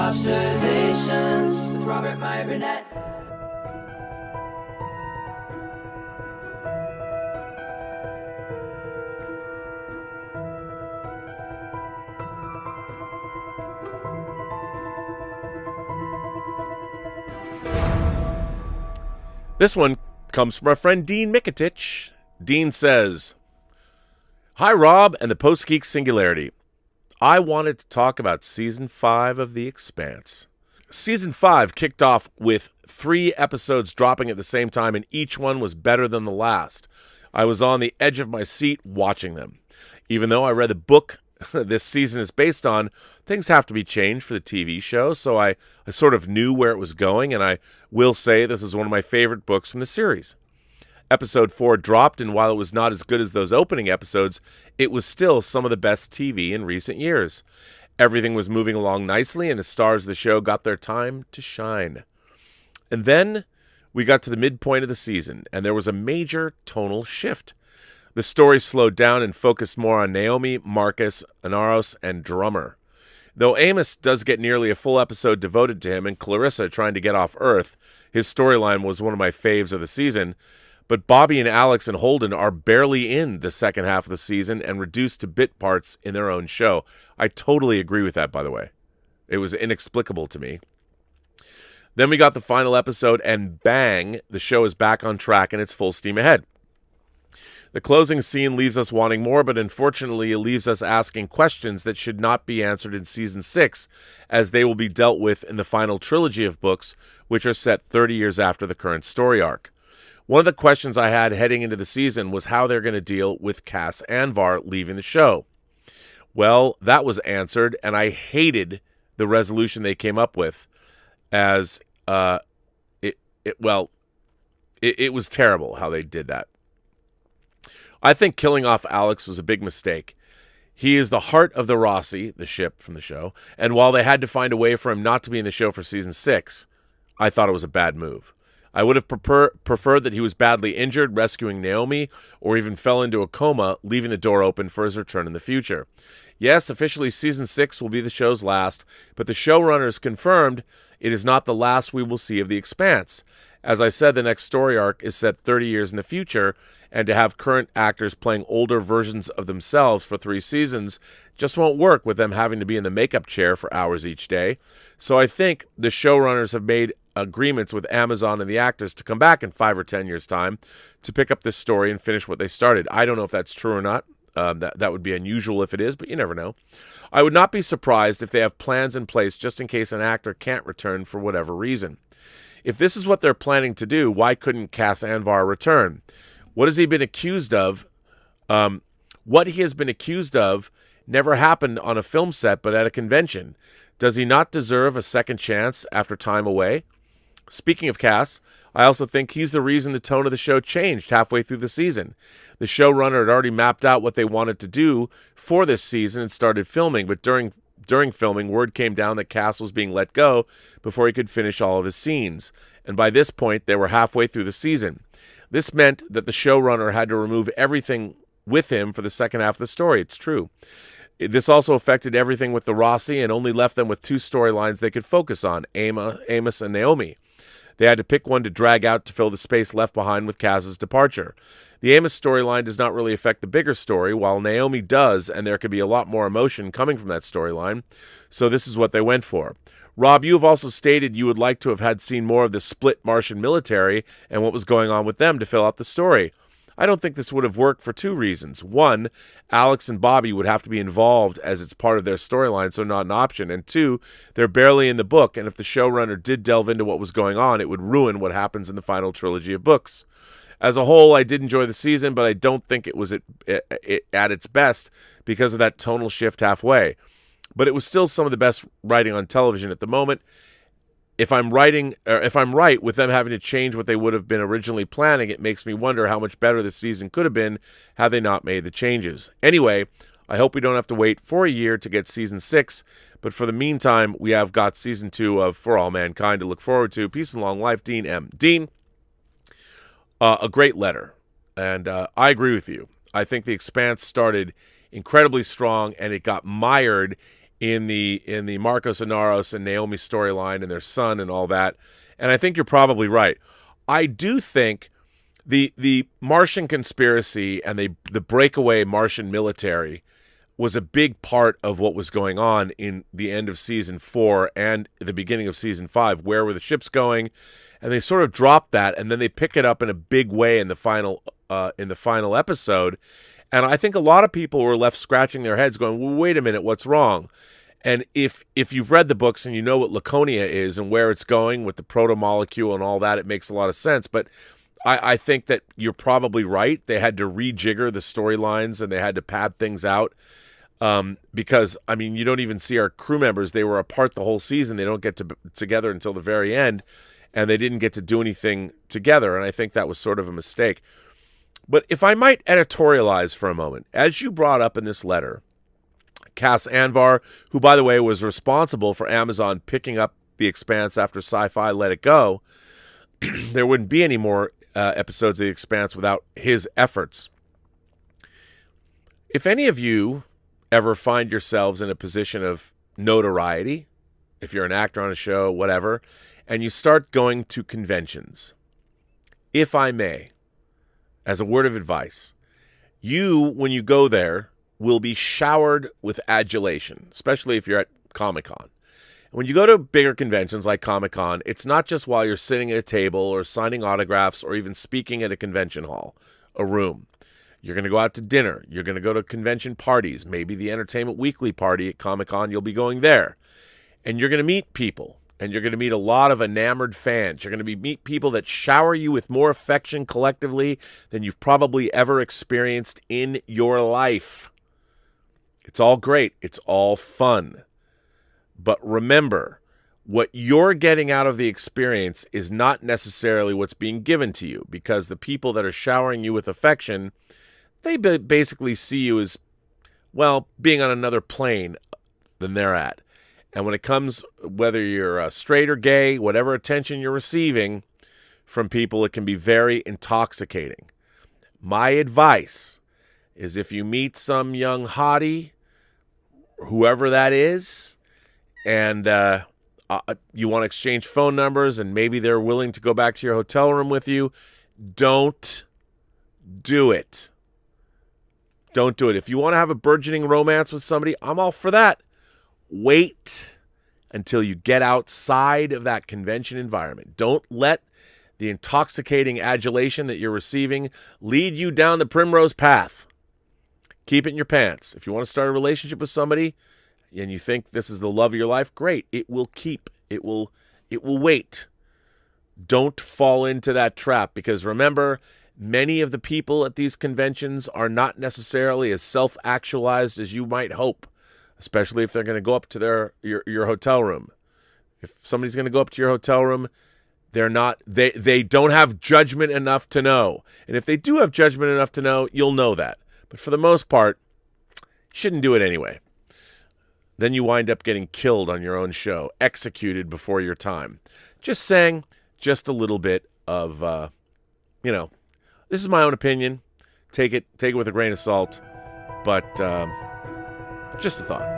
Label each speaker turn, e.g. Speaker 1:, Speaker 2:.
Speaker 1: Robservations with Robert Meyer Burnett.
Speaker 2: This one comes from our friend Dean Micetich. Dean says, "Hi, Rob and the Post-Geek Singularity. I wanted to talk about Season 5 of The Expanse. Season 5 kicked off with 3 episodes dropping at the same time, and each one was better than the last. I was on the edge of my seat watching them. Even though I read the book this season is based on, things have to be changed for the TV show, so I sort of knew where it was going, and I will say this is one of my favorite books from the series. Episode 4 dropped, and while it was not as good as those opening episodes, it was still some of the best TV in recent years. Everything was moving along nicely, and the stars of the show got their time to shine. And then we got to the midpoint of the season, and there was a major tonal shift. The story slowed down and focused more on Naomi, Marcus, Inaros, and Drummer. Though Amos does get nearly a full episode devoted to him and Clarissa trying to get off Earth, his storyline was one of my faves of the season. But Bobby and Alex and Holden are barely in the second half of the season and reduced to bit parts in their own show. I totally agree with that, by the way. It was inexplicable to me. Then we got the final episode, and bang, the show is back on track and it's full steam ahead. The closing scene leaves us wanting more, but unfortunately it leaves us asking questions that should not be answered in Season 6, as they will be dealt with in the final trilogy of books, which are set 30 years after the current story arc. One of the questions I had heading into the season was how they're going to deal with Cass Anvar leaving the show. Well, that was answered, and I hated the resolution they came up with, as it was terrible how they did that. I think killing off Alex was a big mistake. He is the heart of the Rossi, the ship from the show, and while they had to find a way for him not to be in the show for Season 6, I thought it was a bad move. I would have preferred that he was badly injured, rescuing Naomi, or even fell into a coma, leaving the door open for his return in the future. Yes, officially Season 6 will be the show's last, but the showrunners confirmed it is not the last we will see of The Expanse. As I said, the next story arc is set 30 years in the future, and to have current actors playing older versions of themselves for 3 seasons just won't work with them having to be in the makeup chair for hours each day. So I think the showrunners have made agreements with Amazon and the actors to come back in 5 or 10 years' time to pick up this story and finish what they started. I don't know if that's true or not. That would be unusual if it is, but you never know. I would not be surprised if they have plans in place just in case an actor can't return for whatever reason. If this is what they're planning to do, why couldn't Cass Anvar return? What has he been accused of? What he has been accused of never happened on a film set but at a convention. Does he not deserve a second chance after time away? Speaking of Cass, I also think he's the reason the tone of the show changed halfway through the season. The showrunner had already mapped out what they wanted to do for this season and started filming, but during filming, word came down that Cass was being let go before he could finish all of his scenes. And by this point, they were halfway through the season. This meant that the showrunner had to remove everything with him for the second half of the story. It's true. This also affected everything with the Rossi and only left them with 2 storylines they could focus on, Amos and Naomi. They had to pick one to drag out to fill the space left behind with Cass's departure. The Amos storyline does not really affect the bigger story, while Naomi does, and there could be a lot more emotion coming from that storyline. So this is what they went for. Rob, you have also stated you would like to have had seen more of the split Martian military and what was going on with them to fill out the story. I don't think this would have worked for 2 reasons. 1, Alex and Bobby would have to be involved as it's part of their storyline, so not an option. And 2, they're barely in the book, and if the showrunner did delve into what was going on, it would ruin what happens in the final trilogy of books. As a whole, I did enjoy the season, but I don't think it was at its best because of that tonal shift halfway. But it was still some of the best writing on television at the moment. If I'm right with them having to change what they would have been originally planning, it makes me wonder how much better this season could have been had they not made the changes. Anyway, I hope we don't have to wait for a year to get Season 6, but for the meantime, we have got Season 2 of For All Mankind to look forward to. Peace and long life, Dean M. Dean, a great letter, and I agree with you. I think The Expanse started incredibly strong, and it got mired in the Marcos Inaros and Naomi storyline and their son and all that. And I think you're probably right. I do think the Martian conspiracy and the breakaway Martian military was a big part of what was going on in the end of season 4 and the beginning of season 5. Where were the ships going? And they sort of dropped that, and then they pick it up in a big way in the final episode. And I think a lot of people were left scratching their heads going, well, wait a minute, what's wrong? And if you've read the books and you know what Laconia is and where it's going with the proto-molecule and all that, it makes a lot of sense. But I think that you're probably right. They had to rejigger the storylines and they had to pad things out because, I mean, you don't even see our crew members. They were apart the whole season. They don't get together until the very end, and they didn't get to do anything together. And I think that was sort of a mistake. But if I might editorialize for a moment, as you brought up in this letter, Cass Anvar, who, by the way, was responsible for Amazon picking up The Expanse after Sci-Fi let it go, there wouldn't be any more episodes of The Expanse without his efforts. If any of you ever find yourselves in a position of notoriety, if you're an actor on a show, whatever, and you start going to conventions, if I may, as a word of advice, you, when you go there, will be showered with adulation, especially if you're at Comic-Con. When you go to bigger conventions like Comic-Con, it's not just while you're sitting at a table or signing autographs or even speaking at a convention hall, a room. You're going to go out to dinner. You're going to go to convention parties, maybe the Entertainment Weekly party at Comic-Con. You'll be going there. And you're going to meet people. And you're going to meet a lot of enamored fans. You're going to meet people that shower you with more affection collectively than you've probably ever experienced in your life. It's all great. It's all fun. But remember, what you're getting out of the experience is not necessarily what's being given to you, because the people that are showering you with affection, they basically see you as, well, being on another plane than they're at. And when it comes, whether you're straight or gay, whatever attention you're receiving from people, it can be very intoxicating. My advice is if you meet some young hottie, whoever that is, and you want to exchange phone numbers and maybe they're willing to go back to your hotel room with you, don't do it. Don't do it. If you want to have a burgeoning romance with somebody, I'm all for that. Wait until you get outside of that convention environment. Don't let the intoxicating adulation that you're receiving lead you down the primrose path. Keep it in your pants. If you want to start a relationship with somebody and you think this is the love of your life, great. It will keep. It will wait. Don't fall into that trap, because remember, many of the people at these conventions are not necessarily as self-actualized as you might hope, especially if they're going to go up to your hotel room. If somebody's going to go up to your hotel room, they don't have judgment enough to know. And if they do have judgment enough to know, you'll know that. But for the most part, you shouldn't do it anyway. Then you wind up getting killed on your own show, executed before your time. Just saying, just a little bit of, this is my own opinion. Take it with a grain of salt, but just a thought.